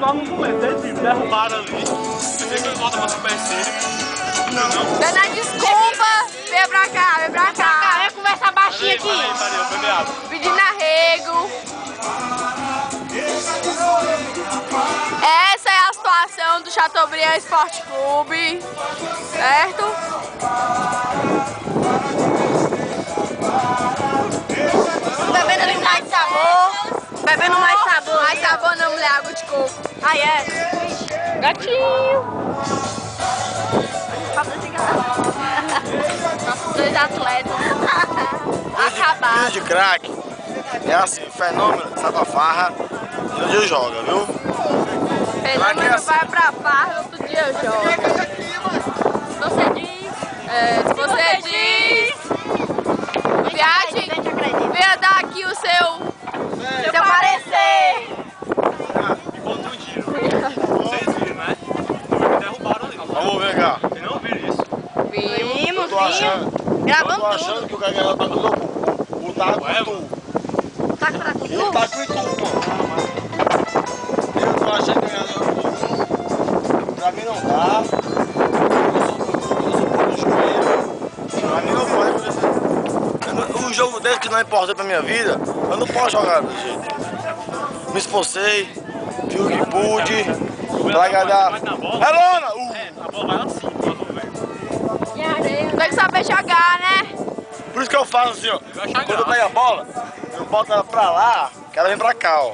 logo no começo, eles derrubaram ali. Pensei que eles voltam pra supercílio. Não. Dana, desculpa! Vem pra cá, vem pra cá. Vem conversar baixinho aqui. Peraí, eu bebi água. Pedindo arrego. Essa é a situação do Chateaubriand Esporte Clube, certo? Bebendo ali mais sabor. Bebendo mais sabor. Mais sabor não, mulher, água de coco. Ah, é? Gatinho. Nossos dois atletas acabaram. Vida de craque é assim, fenômeno, sai pra farra e um dia joga, viu? Fenômeno vai pra farra, outro dia joga. Você diz? Se você diz... Viagem, venha dar aqui o seu parecer. E bota um tiro. Vocês viram, né? Me derrubaram ali. Vamos ver cá. Vocês não viram isso? Vimos, Eu tô achando Gravando que o Gagueiro tá do o taco e tu. Tá com O taco e tu, mano. Eu tô achando que o Gagueiro pra mim não dá. Eu sou bom no joelho. Pra mim não pode acontecer. Um jogo desse que não é importante pra minha vida, eu não posso jogar desse jeito. Me esforcei, fiz o que pude, pra agradar. Vai na bola. É lona! A bola vai lá assim, tem que saber jogar, né? Por isso que eu faço assim, ó. Quando eu pego a bola, eu boto ela pra lá, que ela vem pra cá, ó.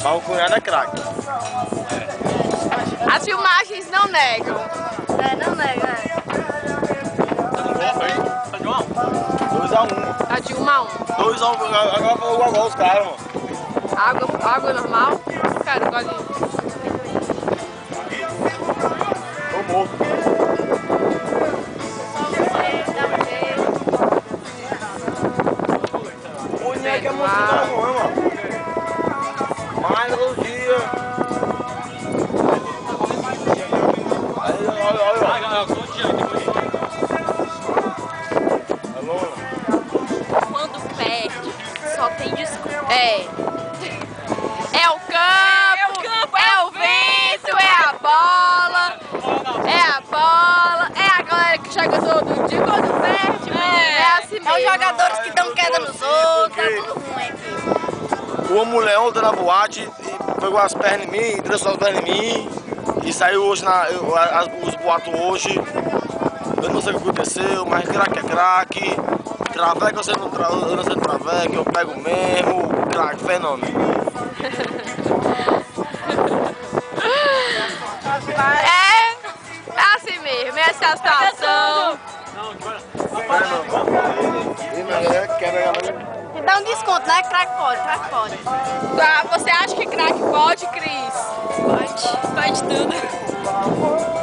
Mas o cunhado é craque. As filmagens não negam. não nega. Tá de 1 a 1. 2 a 1. Tá de 1 a 1. 2 a 1, agora foi igual os caras, mano. Água normal? Quero golinho. Tô morto. O boneco é emocionado, não, mano. Mais um dia. Aí, olha. Quando perde, só tem desculpa. É o campo, é o vento, é a bola, é a galera que joga todo dia. Quando perde, menino, é assim mesmo. É os jogadores que dão queda nos outros, tá tudo ruim aqui. Uma mulher ontem na boate e pegou as pernas em mim, endereçou as pernas em mim e saiu hoje os boatos hoje. Eu não sei o que aconteceu, mas craque é craque. Traveca eu sei não traveca, eu pego mesmo, craque, fenômeno. É assim mesmo, essa é a situação. E dá um desconto, né? Craque pode. Tá, você acha que craque pode, Cris? Pode tudo.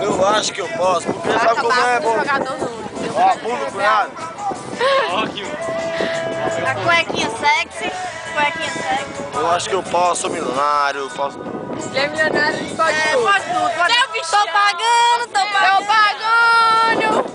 Eu acho que eu posso, porque sabe como é, bom. Jogador nulo. Ó, pulo, cunhado. A cuequinha sexy. Eu acho que eu posso, sou milionário, posso. Ele é milionário, ele pode tudo. Pode tudo. Tô pagando. Tô pagando.